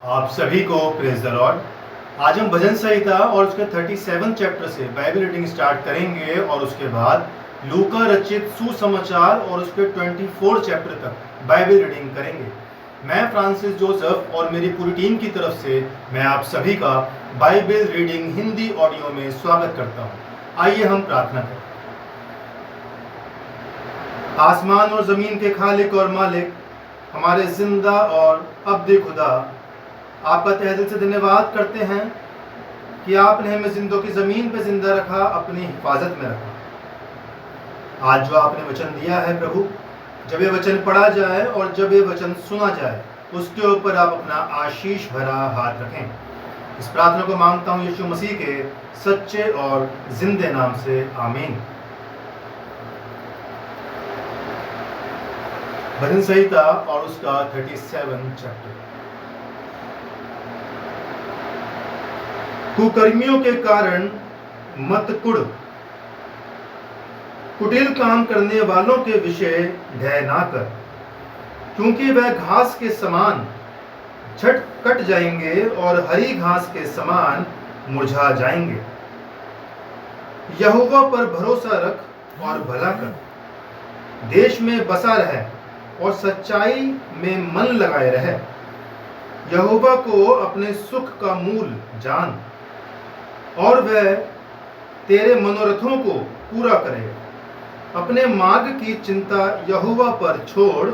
आप सभी को प्रेज द लॉर्ड। आज हम भजन संहिता और उसके 37 चैप्टर से बाइबल रीडिंग स्टार्ट करेंगे और उसके बाद लूका रचित सुसमाचार और उसके 24 चैप्टर तक बाइबल रीडिंग करेंगे। मैं फ्रांसिस जोसेफ और मेरी पूरी टीम की तरफ से मैं आप सभी का बाइबल रीडिंग हिंदी ऑडियो में स्वागत करता हूँ। आइए हम प्रार्थना करें। आसमान और ज़मीन के खालिक और मालिक, हमारे जिंदा और अब्दी खुदा, आपका तहे दिल से धन्यवाद करते हैं कि आपने हमें जिंदों की ज़मीन पे जिंदा रखा, अपनी हिफाजत में रखा। आज जो आपने वचन दिया है प्रभु, जब ये वचन पढ़ा जाए और जब ये वचन सुना जाए, उसके ऊपर आप अपना आशीष भरा हाथ रखें। इस प्रार्थना को मांगता हूँ यीशु मसीह के सच्चे और जिंदे नाम से, आमीन। भजन संहिता और उसका 37 चैप्टर। कुकर्मियों के कारण मत कुढ़, कुटिल काम करने वालों के विषय भय ना कर, क्योंकि वह घास के समान झट कट जाएंगे और हरी घास के समान मुरझा जाएंगे। यहोवा पर भरोसा रख और भला कर, देश में बसा रहे और सच्चाई में मन लगाए रहे। यहोवा को अपने सुख का मूल जान, और वह तेरे मनोरथों को पूरा करेगा। अपने मार्ग की चिंता यहोवा पर छोड़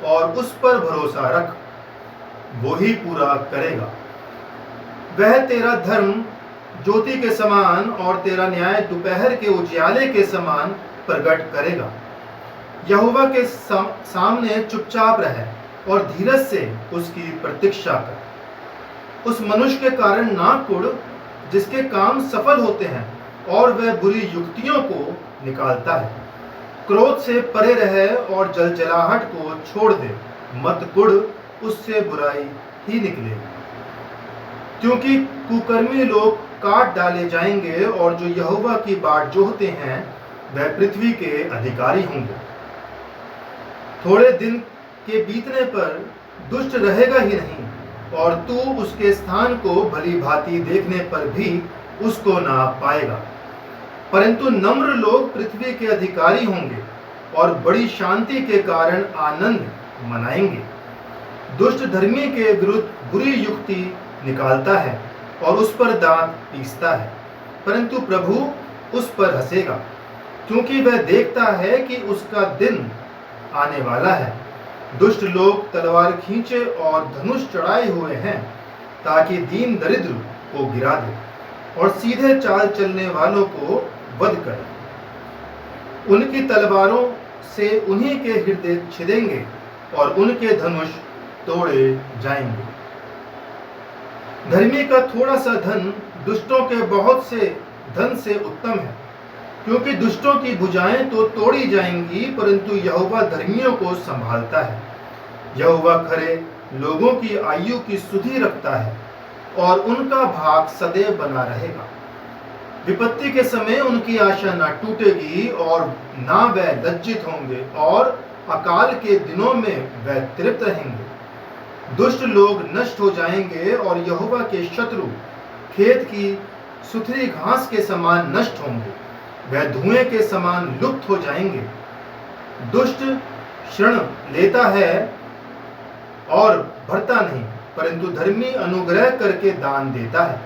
और उस पर भरोसा रख, वो ही पूरा करेगा। वह तेरा धर्म ज्योति के समान और तेरा न्याय दोपहर के उजियाले के समान प्रकट करेगा। यहोवा के सामने चुपचाप रहे और धीरज से उसकी प्रतीक्षा कर। उस मनुष्य के कारण ना कुढ़ जिसके काम सफल होते हैं और वह बुरी युक्तियों को निकालता है। क्रोध से परे रहे और जलजलाहट को छोड़ दे। मत कुढ़, उससे बुराई ही निकलेगी। क्योंकि कुकर्मी लोग काट डाले जाएंगे और जो यहोवा की बाट जोहते हैं वह पृथ्वी के अधिकारी होंगे। थोड़े दिन के बीतने पर दुष्ट रहेगा ही नहीं, और तू उसके स्थान को भली भांति देखने पर भी उसको ना पाएगा। परंतु नम्र लोग पृथ्वी के अधिकारी होंगे और बड़ी शांति के कारण आनंद मनाएंगे। दुष्ट धर्मी के विरुद्ध बुरी युक्ति निकालता है और उस पर दांत पीसता है, परंतु प्रभु उस पर हंसेगा, क्योंकि वह देखता है कि उसका दिन आने वाला है। दुष्ट लोग तलवार खींचे और धनुष चढ़ाए हुए हैं, ताकि दीन दरिद्र को गिरा दे और सीधे चाल चलने वालों को वध करे। उनकी तलवारों से उन्हीं के हृदय छिदेंगे और उनके धनुष तोड़े जाएंगे। धर्मी का थोड़ा सा धन दुष्टों के बहुत से धन से उत्तम है, क्योंकि दुष्टों की भुजाएं तो तोड़ी जाएंगी, परंतु यहोवा धर्मियों को संभालता है। यहोवा खरे लोगों की आयु की सुधि रखता है और उनका भाग सदैव बना रहेगा। विपत्ति के समय उनकी आशा न टूटेगी और ना वह लज्जित होंगे, और अकाल के दिनों में वह तृप्त रहेंगे। दुष्ट लोग नष्ट हो जाएंगे और यहोवा के शत्रु खेत की सुथरी घास के समान नष्ट होंगे। वह धुएं के समान लुप्त हो जाएंगे। दुष्ट क्षण लेता है और भरता नहीं, परंतु धर्मी अनुग्रह करके दान देता है।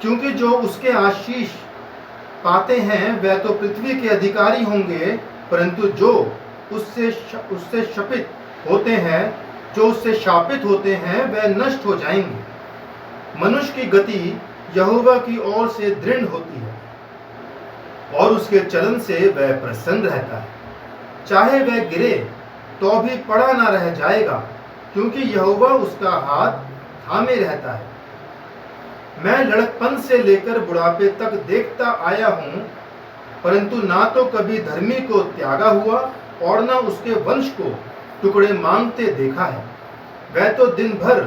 क्योंकि जो उसके आशीष पाते हैं वह तो पृथ्वी के अधिकारी होंगे, परंतु जो उससे शपित होते हैं, जो उससे शापित होते हैं, वह नष्ट हो जाएंगे। मनुष्य की गति यहोवा की ओर से दृढ़ होती है और उसके चलन से वह प्रसन्न रहता है। चाहे वह गिरे तो भी पड़ा ना रह जाएगा, क्योंकि यहोवा उसका हाथ थामे रहता है। मैं लड़कपन से लेकर बुढ़ापे तक देखता आया हूँ, परंतु ना तो कभी धर्मी को त्यागा हुआ और ना उसके वंश को टुकड़े मांगते देखा है। वह तो दिन भर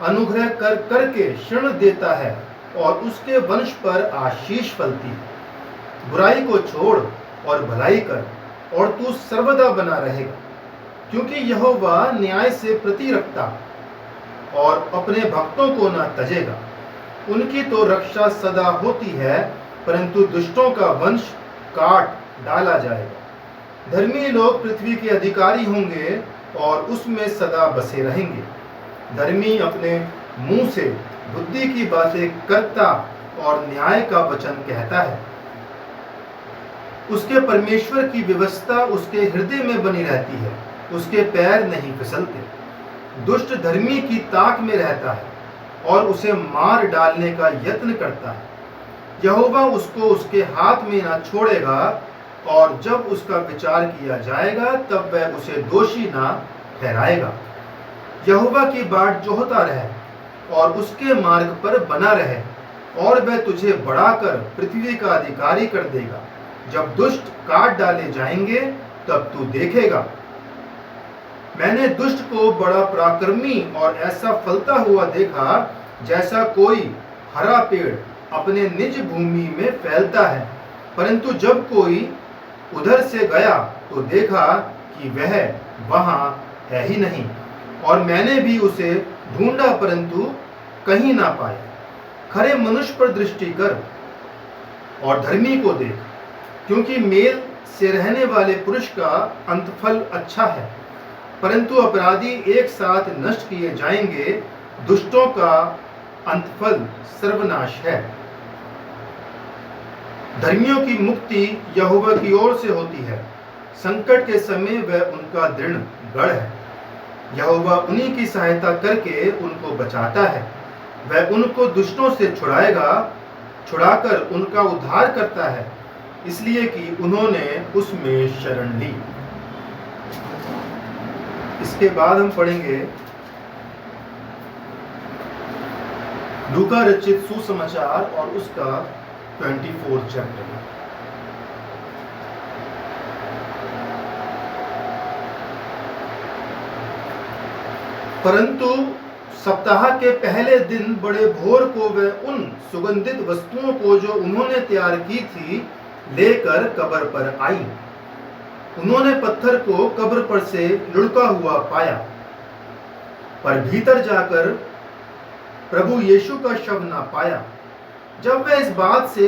अनुग्रह कर करके क्षण देता है और उसके वंश पर आशीष फलती है। बुराई को छोड़ और भलाई कर और तू सर्वदा बना रहेगा, क्योंकि यहोवा न्याय से प्रति रखता और अपने भक्तों को न तजेगा। उनकी तो रक्षा सदा होती है, परंतु दुष्टों का वंश काट डाला जाएगा। धर्मी लोग पृथ्वी के अधिकारी होंगे और उसमें सदा बसे रहेंगे। धर्मी अपने मुंह से बुद्धि की बातें करता और न्याय का वचन कहता है। उसके परमेश्वर की व्यवस्था उसके हृदय में बनी रहती है, उसके पैर नहीं फिसलते। दुष्ट धर्मी की ताक में रहता है और उसे मार डालने का यत्न करता है। यहोवा उसको उसके हाथ में ना छोड़ेगा, और जब उसका विचार किया जाएगा तब वह उसे दोषी ना ठहराएगा। यहोवा की बाट जोहता रहे और उसके मार्ग पर बना रहे, और वह तुझे बढ़ाकर पृथ्वी का अधिकारी कर देगा। जब दुष्ट काट डाले जाएंगे तब तू देखेगा। मैंने दुष्ट को बड़ा पराक्रमी और ऐसा फलता हुआ देखा, जैसा कोई हरा पेड़ अपने निज भूमि में फैलता है। परंतु जब कोई उधर से गया तो देखा कि वह वहां है ही नहीं, और मैंने भी उसे ढूंढा परंतु कहीं ना पाया। खरे मनुष्य पर दृष्टि कर और धर्मी को देख, क्योंकि मेल से रहने वाले पुरुष का अंतफल अच्छा है। परंतु अपराधी एक साथ नष्ट किए जाएंगे, दुष्टों का अंतफल सर्वनाश है। धर्मियों की मुक्ति यहोवा की ओर से होती है, संकट के समय वह उनका दृढ़ गढ़ है। यहोवा उन्हीं की सहायता करके उनको बचाता है। वह उनको दुष्टों से छुड़ाकर उनका उद्धार करता है, इसलिए कि उन्होंने उसमें शरण ली। इसके बाद हम पढ़ेंगे लूका रचित सुसमाचार और उसका 24 चैप्टर। परंतु सप्ताह के पहले दिन बड़े भोर को वह उन सुगंधित वस्तुओं को जो उन्होंने तैयार की थी लेकर कब्र पर आई। उन्होंने पत्थर को कब्र पर से लुढ़का हुआ पाया, पर भीतर जाकर प्रभु यीशु का शव ना पाया। जब वे इस बात से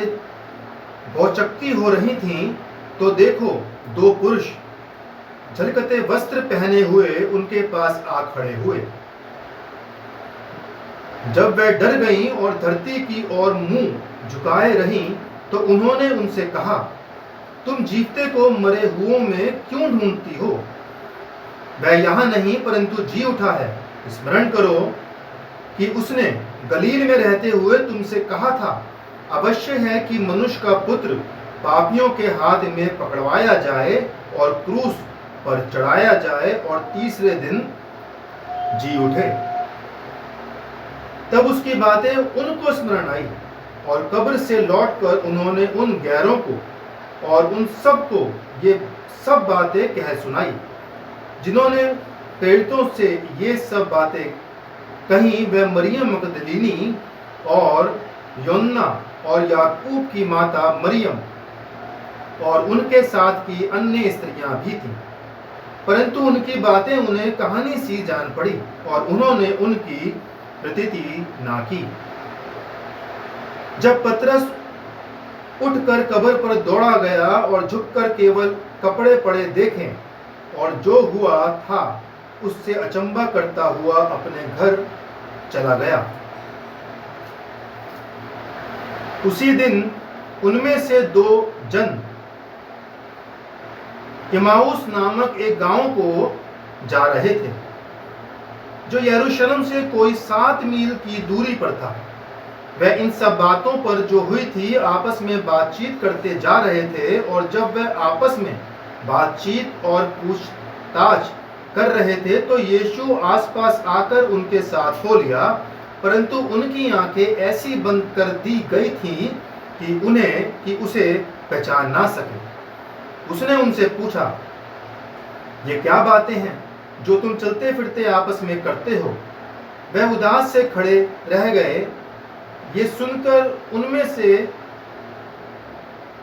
भौचक्की हो रही थीं, तो देखो दो पुरुष झलकते वस्त्र पहने हुए उनके पास आ खड़े हुए। जब वे डर गईं और धरती की ओर मुंह झुकाए रहीं, तो उन्होंने उनसे कहा, तुम जीवते को मरे हुओं में क्यों ढूंढती हो? वह यहाँ नहीं परंतु जी उठा है। स्मरण करो कि उसने गलील में रहते हुए तुमसे कहा था, अवश्य है कि मनुष्य का पुत्र पापियों के हाथ में पकड़वाया जाए और क्रूस पर चढ़ाया जाए और तीसरे दिन जी उठे। तब उसकी बातें उनको स्मरण आई, और कब्र से लौटकर उन्होंने उन गैरों को और उन सब को ये सब बातें कह सुनाई, जिन्होंने प्रेरितों से ये सब बातें कहीं। वह मरियम मगदलीनी और योन्ना और याकूब की माता मरियम और उनके साथ की अन्य स्त्रियां भी थीं। परंतु उनकी बातें उन्हें कहानी सी जान पड़ी, और उन्होंने उनकी प्रतीति ना की। जब पतरस उठकर कब्र पर दौड़ा गया और झुककर केवल कपड़े पड़े देखे, और जो हुआ था उससे अचंभा करता हुआ अपने घर चला गया। उसी दिन उनमें से दो जन इमाउस नामक एक गांव को जा रहे थे, जो यरूशलेम से कोई 7 मील की दूरी पर था। वह इन सब बातों पर जो हुई थी आपस में बातचीत करते जा रहे थे, और जब वह आपस में बातचीत और पूछताछ कर रहे थे तो यीशु आसपास आकर उनके साथ हो लिया, परंतु उनकी आंखें ऐसी बंद कर दी गई थीं कि उसे पहचान ना सके। उसने उनसे पूछा, ये क्या बातें हैं जो तुम चलते फिरते आपस में करते हो? वह उदास से खड़े रह गए। ये सुनकर उनमें से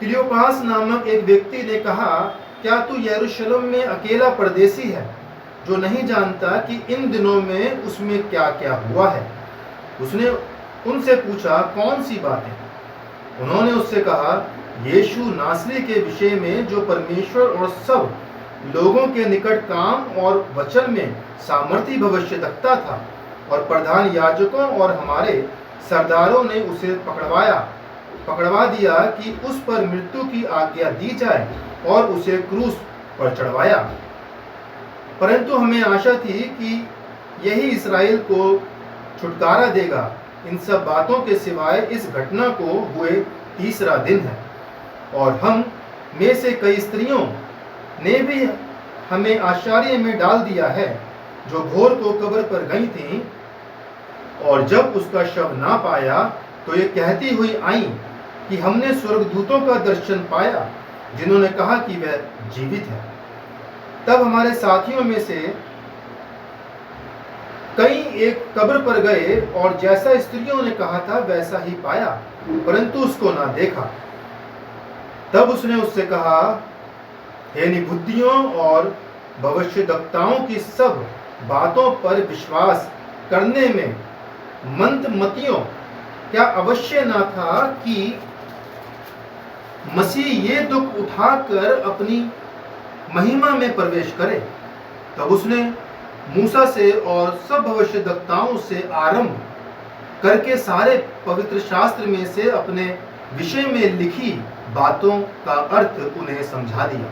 क्लियोपास नामक एक व्यक्ति ने कहा, क्या तू यरूशलेम में अकेला परदेसी है जो नहीं जानता कि इन दिनों में उसमें क्या क्या हुआ है। उसने उनसे पूछा, कौन सी बातें? उन्होंने उससे कहा, यीशु नासरी के विषय में, जो परमेश्वर और सब लोगों के निकट काम और वचन में सामर्थी भविष्यद्वक्ता था, और प्रधान याजकों और हमारे सरदारों ने उसे पकड़वा दिया कि उस पर मृत्यु की आज्ञा दी जाए और उसे क्रूस पर चढ़वाया। परंतु हमें आशा थी कि यही इस्राएल को छुटकारा देगा। इन सब बातों के सिवाय इस घटना को हुए तीसरा दिन है, और हम में से कई स्त्रियों ने भी हमें आश्चर्य में डाल दिया है, जो भोर को कब्र पर गई थीं, और जब उसका शव ना पाया तो ये कहती हुई आई कि हमने स्वर्गदूतों का दर्शन पाया, जिन्होंने कहा कि वह जीवित है। तब हमारे साथियों में से कई एक कब्र पर गए, और जैसा स्त्रियों ने कहा था वैसा ही पाया, परंतु उसको ना देखा। तब उसने उससे कहा, हे निबुद्धियों और भविष्यद्वक्ताओं की सब बातों पर विश्वास करने में मंदमतियों, क्या अवश्य ना था कि मसीह ये दुख उठाकर अपनी महिमा में प्रवेश करे? तब उसने मूसा से और सब भविष्यद्वक्ताओं से आरंभ करके सारे पवित्र शास्त्र में से अपने विषय में लिखी बातों का अर्थ उन्हें समझा दिया।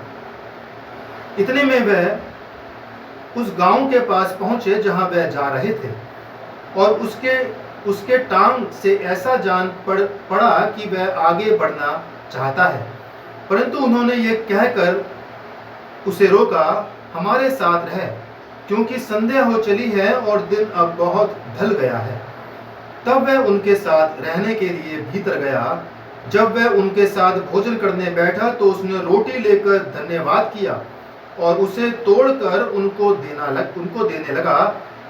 इतने में वह उस गांव के पास पहुंचे जहां वह जा रहे थे, और उसके टांग से ऐसा जान पड़ा कि वह आगे बढ़ना चाहता है, परंतु उन्होंने ये कहकर उसे रोका, हमारे साथ रह, क्योंकि संध्या हो चली है और दिन अब बहुत ढल गया है। तब वह उनके साथ रहने के लिए भीतर गया। जब वह उनके साथ भोजन करने बैठा तो उसने रोटी लेकर धन्यवाद किया और उसे तोड़कर उनको देने लगा।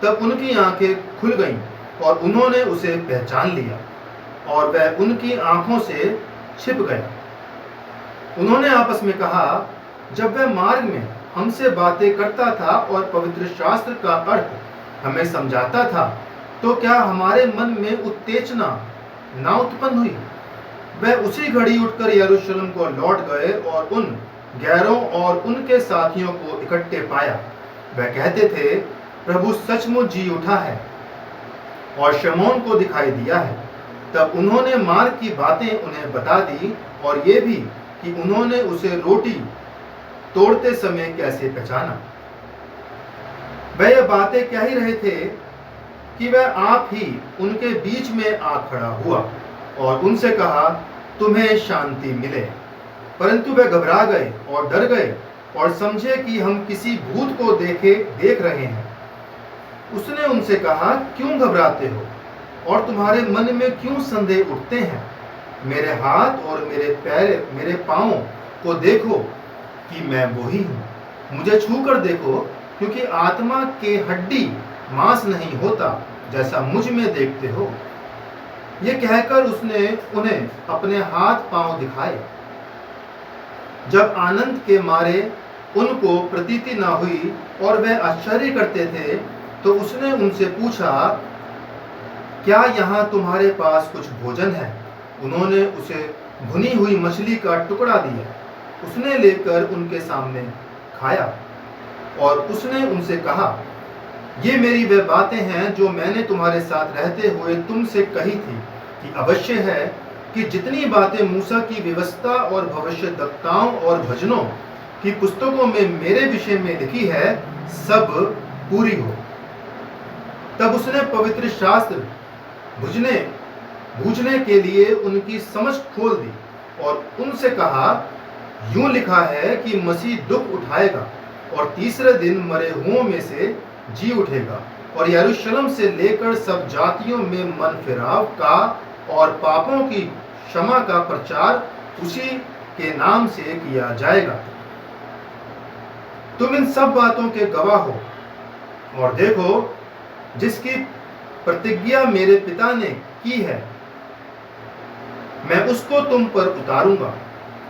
तब उनकी आंखें खुल गईं और उन्होंने उसे पहचान लिया, और वह उनकी आंखों से छिप गया। उन्होंने आपस में कहा, जब वह मार्ग में हमसे बातें करता था और पवित्र शास्त्र का अर्थ हमें समझाता था, तो क्या हमारे मन में उत्तेजना ना उत्पन्न हुई? वह उसी घड़ी उठकर यरूशलेम को लौट गए और उन गैरों और उनके साथियों को इकट्ठे पाया। वह कहते थे, प्रभु सचमुच जी उठा है और शमौन को दिखाई दिया है। तब उन्होंने मार्ग की बातें उन्हें बता दी, और ये भी कि उन्होंने उसे रोटी तोड़ते समय कैसे पहचाना। वह ये बातें कह ही रहे थे कि वह आप ही उनके बीच में आ खड़ा हुआ और उनसे कहा, तुम्हें शांति मिले। परंतु वे घबरा गए और डर गए और समझे कि हम किसी भूत को देख रहे हैं। उसने उनसे कहा, क्यों घबराते हो और तुम्हारे मन में क्यों संदेह उठते हैं? मेरे हाथ और मेरे पांव को देखो कि मैं वही हूँ। मुझे छू कर देखो, क्योंकि आत्मा के हड्डी मांस नहीं होता, जैसा मुझ में देखते हो। ये कहकर उसने उन्हें अपने हाथ पांव दिखाए। जब आनंद के मारे उनको प्रतीति न हुई और वह आश्चर्य करते थे, तो उसने उनसे पूछा, क्या यहाँ तुम्हारे पास कुछ भोजन है? उन्होंने उसे भुनी हुई मछली का टुकड़ा दिया। उसने लेकर उनके सामने खाया और उसने उनसे कहा, ये मेरी वे बातें हैं जो मैंने तुम्हारे साथ रहते हुए तुमसे कही थी, कि अवश्य है कि जितनी बातें मूसा की व्यवस्था और भविष्यद्वक्ताओं और भजनों की पुस्तकों में मेरे विषय में लिखी है, सब पूरी हो। तब उसने पवित्र शास्त्र बूझने के लिए उनकी समझ खोल दी और उनसे कहा, यूं लिखा है कि मसीह दुख उठाएगा और तीसरे दिन मरे हुओं में से जी उठेगा, और यरूशलेम से लेकर सब जातियों में मन फिराव का और पापों की क्षमा का प्रचार उसी के नाम से किया जाएगा। तुम इन सब बातों के गवाह हो। और देखो, जिसकी प्रतिज्ञा मेरे पिता ने की है, मैं उसको तुम पर उतारूंगा,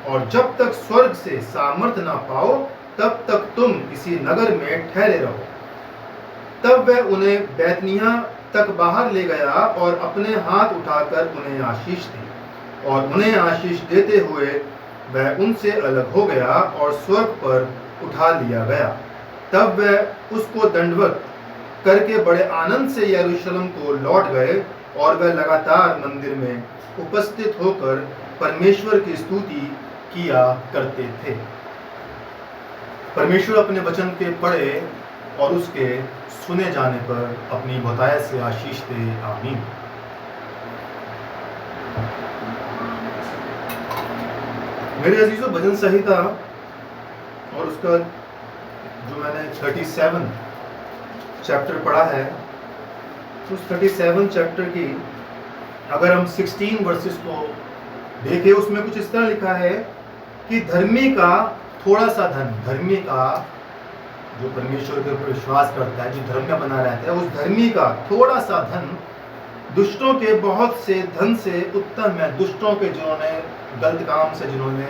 और जब तक स्वर्ग से सामर्थ ना पाओ, तब तक तुम इसी नगर में ठहरे रहो। तब वह उन्हें बैतनिय्याह तक बाहर ले गया और अपने हाथ उठाकर उन्हें आशीष दी, और उन्हें आशीष देते हुए वह उनसे अलग हो गया और स्वर्ग पर उठा लिया गया। तब वह उसको दंडवत करके बड़े आनंद से यरूशलेम को लौट गए, और वह लगातार मंदिर में उपस्थित होकर परमेश्वर की स्तुति किया करते थे। परमेश्वर अपने वचन के पढ़े और उसके सुने जाने पर अपनी बहुतायत से आशीष दे। आमीन। मेरे अजीजों, भजन संहिता और उसका जो मैंने 37 चैप्टर पढ़ा है, उस 37 चैप्टर की अगर हम 16 वर्सेस को देखें, उसमें कुछ इस तरह लिखा है कि धर्मी का थोड़ा सा धन, धर्मी का जो परमेश्वर के ऊपर विश्वास करता है, जो धर्म में बना रहता है, उस धर्मी का थोड़ा सा धन दुष्टों के बहुत से धन से उत्तम है। दुष्टों के जिन्होंने गलत काम से जिन्होंने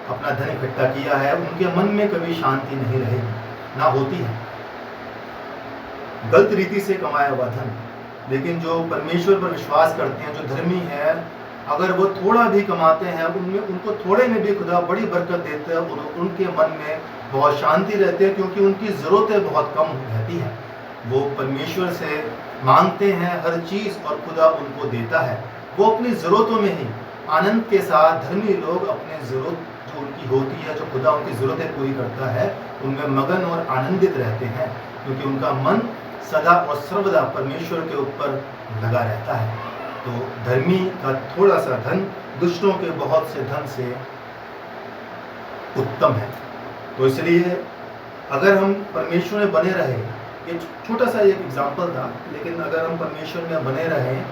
अपना धन इकट्ठा किया है, उनके मन में कभी शांति नहीं रहेगी, ना होती है, गलत रीति से कमाया हुआ धन। लेकिन जो परमेश्वर पर विश्वास करते हैं, जो धर्मी है, अगर वो थोड़ा भी कमाते हैं, उनमें उनको थोड़े में भी खुदा बड़ी बरकत देते हैं, और उनके मन में बहुत शांति रहती है, क्योंकि उनकी ज़रूरतें बहुत कम रहती हैं। वो परमेश्वर से मांगते हैं हर चीज़ और खुदा उनको देता है। वो अपनी ज़रूरतों में ही आनंद के साथ, धर्मी लोग अपने ज़रूरत जो उनकी होती है, जो खुदा उनकी ज़रूरतें पूरी करता है, उनमें मगन और आनंदित रहते हैं, क्योंकि उनका मन सदा और सर्वदा परमेश्वर के ऊपर लगा रहता है। तो धर्मी का थोड़ा सा धन दुष्टों के बहुत से धन से उत्तम है। तो इसलिए अगर हम परमेश्वर में बने रहे, ये छोटा सा एक एग्जाम्पल था, लेकिन अगर हम परमेश्वर में बने रहें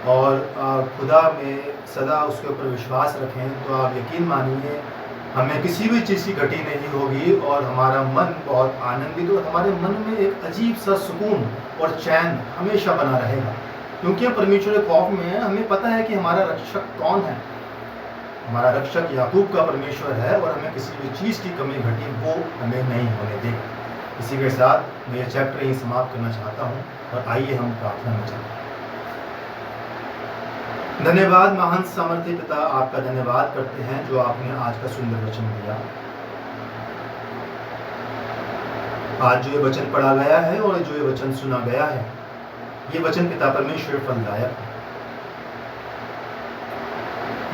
और खुदा में सदा उसके ऊपर विश्वास रखें, तो आप यकीन मानिए हमें किसी भी चीज़ की घटी नहीं होगी, और हमारा मन बहुत आनंदित और हमारे मन में एक अजीब सा सुकून और चैन हमेशा बना रहेगा, क्योंकि हम परमेश्वर के खौफ में हैं। हमें पता है कि हमारा रक्षक कौन है। हमारा रक्षक याकूब का परमेश्वर है, और हमें किसी भी चीज़ की कमी घटी वो हमें नहीं होने देगा। इसी के साथ मैं ये चैप्टर ही समाप्त करना चाहता हूँ, और आइए हम प्रार्थना में चलें। धन्यवाद महान सामर्थ्य पिता, आपका धन्यवाद करते हैं जो आपने आज का सुंदर वचन दिया। आज जो ये वचन पढ़ा गया है और जो ये वचन सुना गया है, ये वचन पिता परमेश्वर फलदायक है।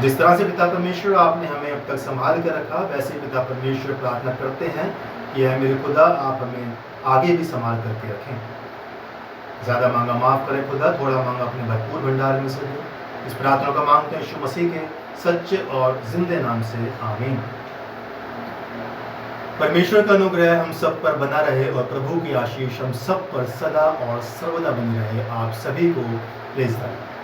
जिस तरह से पिता परमेश्वर आपने हमें अब तक संभाल कर रखा, वैसे पिता परमेश्वर प्रार्थना करते हैं कि है मेरे खुदा, आप हमें आगे भी संभाल करके रखें। ज़्यादा मांगा माफ़ करें खुदा, थोड़ा मांगा अपने भरपूर भंडार में से दे। इस प्रार्थना का मांगते हैं यीशु मसीह के सच्चे और जिंदे नाम से, आमीन। परमेश्वर का अनुग्रह हम सब पर बना रहे, और प्रभु की आशीष हम सब पर सदा और सर्वदा बनी रहे। आप सभी को प्रेज़ द लॉर्ड।